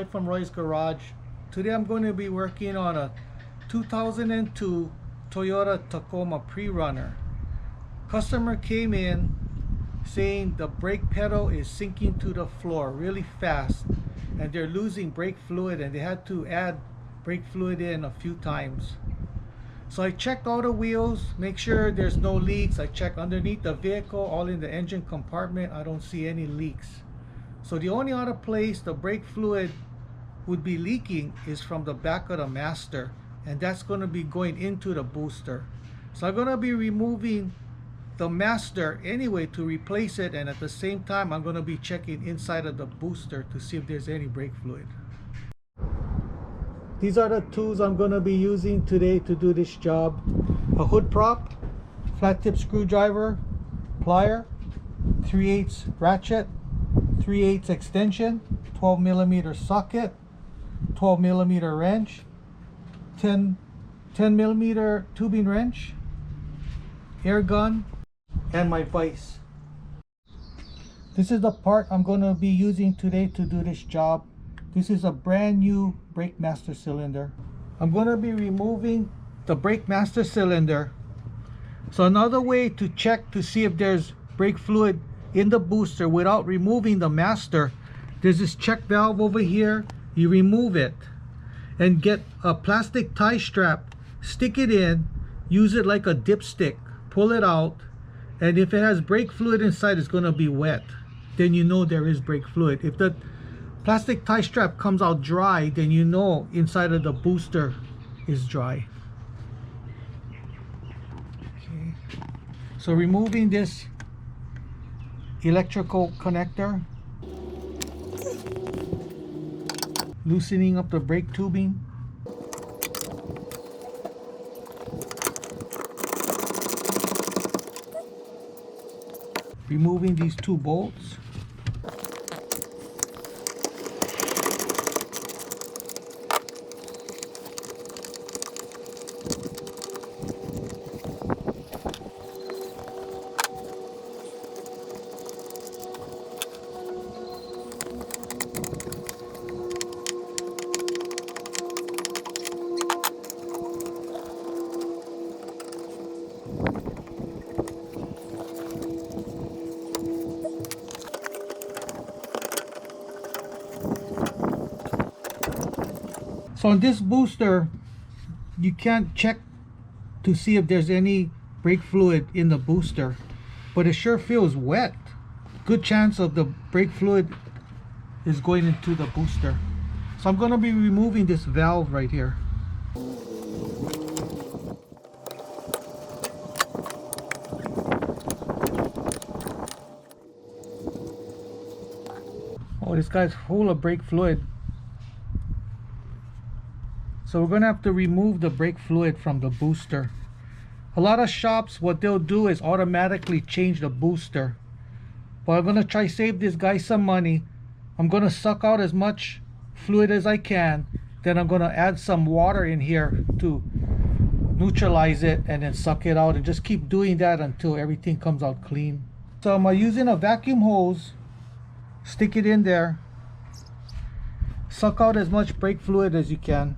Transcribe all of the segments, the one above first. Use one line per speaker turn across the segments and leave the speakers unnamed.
Roy from Roy's Garage. Today I'm going to be working on a 2002 Toyota Tacoma PreRunner. Customer came in saying the brake pedal is sinking to the floor really fast and they're losing brake fluid, and they had to add brake fluid in a few times. So I checked all the wheels, make sure there's no leaks. I checked underneath the vehicle, all in the engine compartment. I don't see any leaks. So the only other place the brake fluid would be leaking is from the back of the master, and that's going to be going into the booster. So I'm going to be removing the master anyway to replace it, and at the same time I'm going to be checking inside of the booster to see if there's any brake fluid. These are the tools I'm going to be using today to do this job: a hood prop, flat tip screwdriver, plier, 3/8 ratchet, 3/8 extension, 12mm socket, 12mm wrench, 10mm tubing wrench, air gun, and my vise. This is the part I'm going to be using today to do this job. This is a brand new brake master cylinder. I'm going to be removing the brake master cylinder. So another way to check to see if there's brake fluid in the booster without removing the master, there's this check valve over here. You remove it and get a plastic tie strap, stick it in, use it like a dipstick, pull it out, and if it has brake fluid inside, it's going to be wet. Then you know there is brake fluid. If the plastic tie strap comes out dry, then you know inside of the booster is dry. Okay. So removing this electrical connector, loosening up the brake tubing, removing these two bolts, so on this booster you can't check to see if there's any brake fluid in the booster, but it sure feels wet. Good chance of the brake fluid is going into the booster. So I'm going to be removing this valve right here. Oh, this guy's full of brake fluid. So we're going to have to remove the brake fluid from the booster. A lot of shops, what they'll do is automatically change the booster. But I'm going to try save this guy some money. I'm going to suck out as much fluid as I can. Then I'm going to add some water in here to neutralize it, and then suck it out, and just keep doing that until everything comes out clean. So I'm using a vacuum hose. Stick it in there. Suck out as much brake fluid as you can.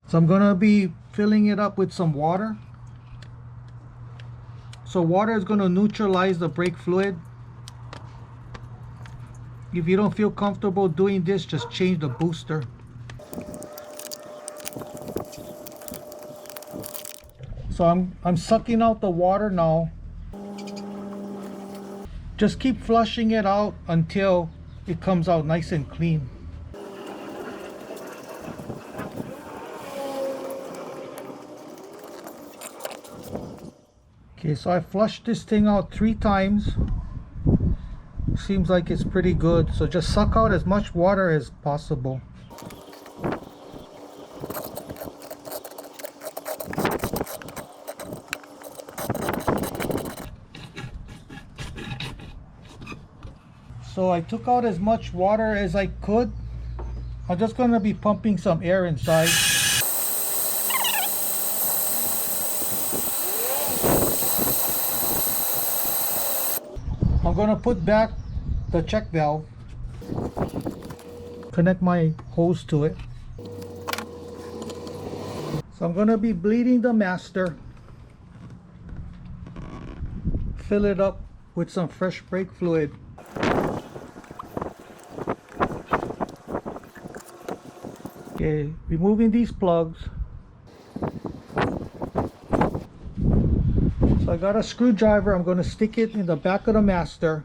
So I'm going to be filling it up with some water. So water is going to neutralize the brake fluid. If you don't feel comfortable doing this, just change the booster. So I'm sucking out the water now. Just keep flushing it out until it comes out nice and clean. Okay, so I flushed this thing out 3 times. Seems like it's pretty good. So just suck out as much water as possible. So I took out as much water as I could. I'm just going to be pumping some air inside. I'm going to put back the check valve, connect my hose to it. So I'm going to be bleeding the master, fill it up with some fresh brake fluid. Okay, removing these plugs. So I got a screwdriver. I'm going to stick it in the back of the master.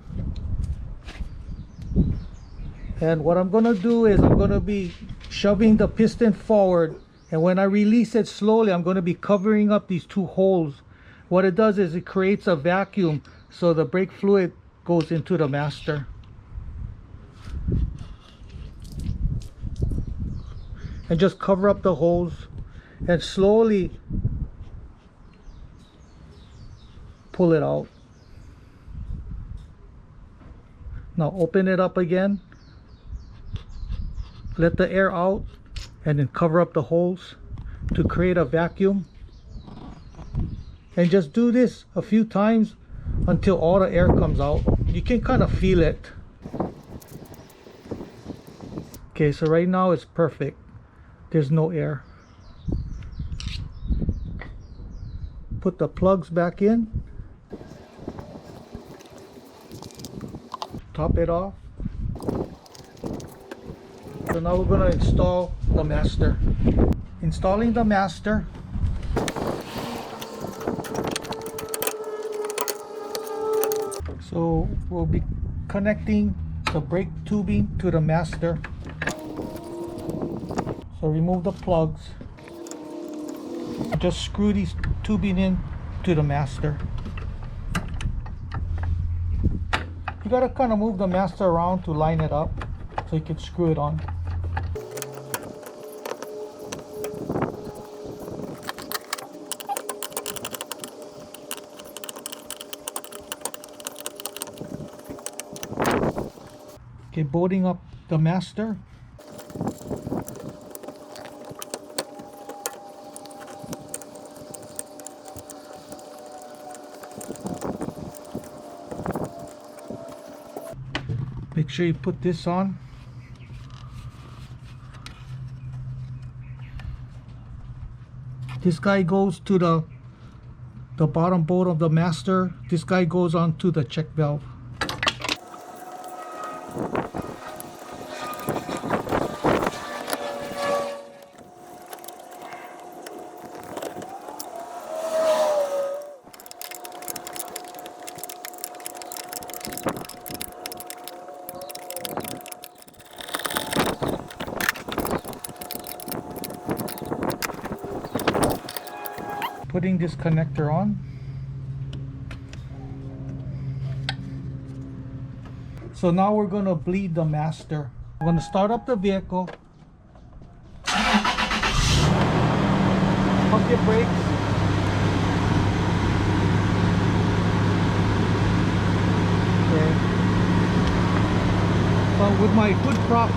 And what I'm going to do is I'm going to be shoving the piston forward. And when I release it slowly, I'm going to be covering up these two holes. What it does is it creates a vacuum so the brake fluid goes into the master. And just cover up the holes and slowly pull it out. Now open it up again, let the air out, and then cover up the holes to create a vacuum. And just do this a few times until all the air comes out. You can kind of feel it. Okay, so right now it's perfect. There's no air. Put the plugs back in. Top it off. So now we're going to install the master. Installing the master. So we'll be connecting the brake tubing to the master. So remove the plugs. Just screw these tubing in to the master. You gotta kind of move the master around to line it up so you can screw it on. Okay, bolting up the master. Make sure you put this on. This guy goes to the bottom bolt of the master. This guy goes on to the check valve. Putting this connector on. So now we're going to bleed the master. I'm going to start up the vehicle. Pump your brakes. Okay. So with my hood prop,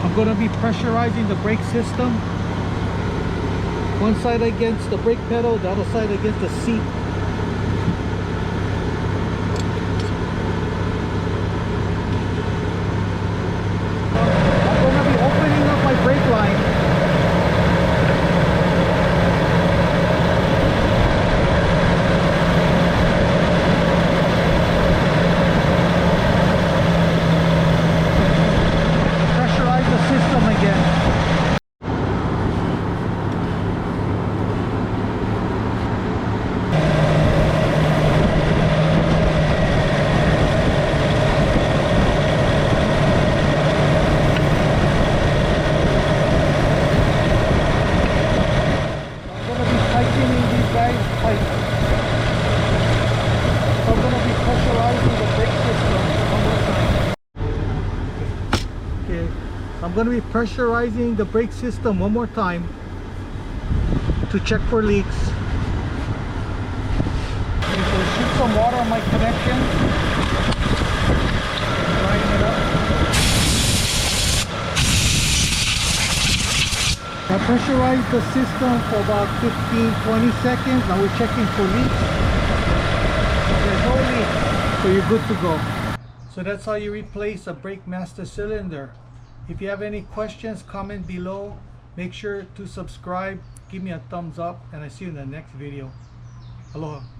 I'm going to be pressurizing the brake system. One side against the brake pedal, the other side against the seat. I'm going to be opening up my brake line. Pressurize the system again. I'm going to be pressurizing the brake system one more time to check for leaks. Okay, so shoot some water on my connection. Line it up. I pressurized the system for about 15-20 seconds. Now we're checking for leaks. There's no leaks, so you're good to go. So that's how you replace a brake master cylinder. If you have any questions, comment below. Make sure to subscribe, give me a thumbs up, and I see you in the next video. Aloha.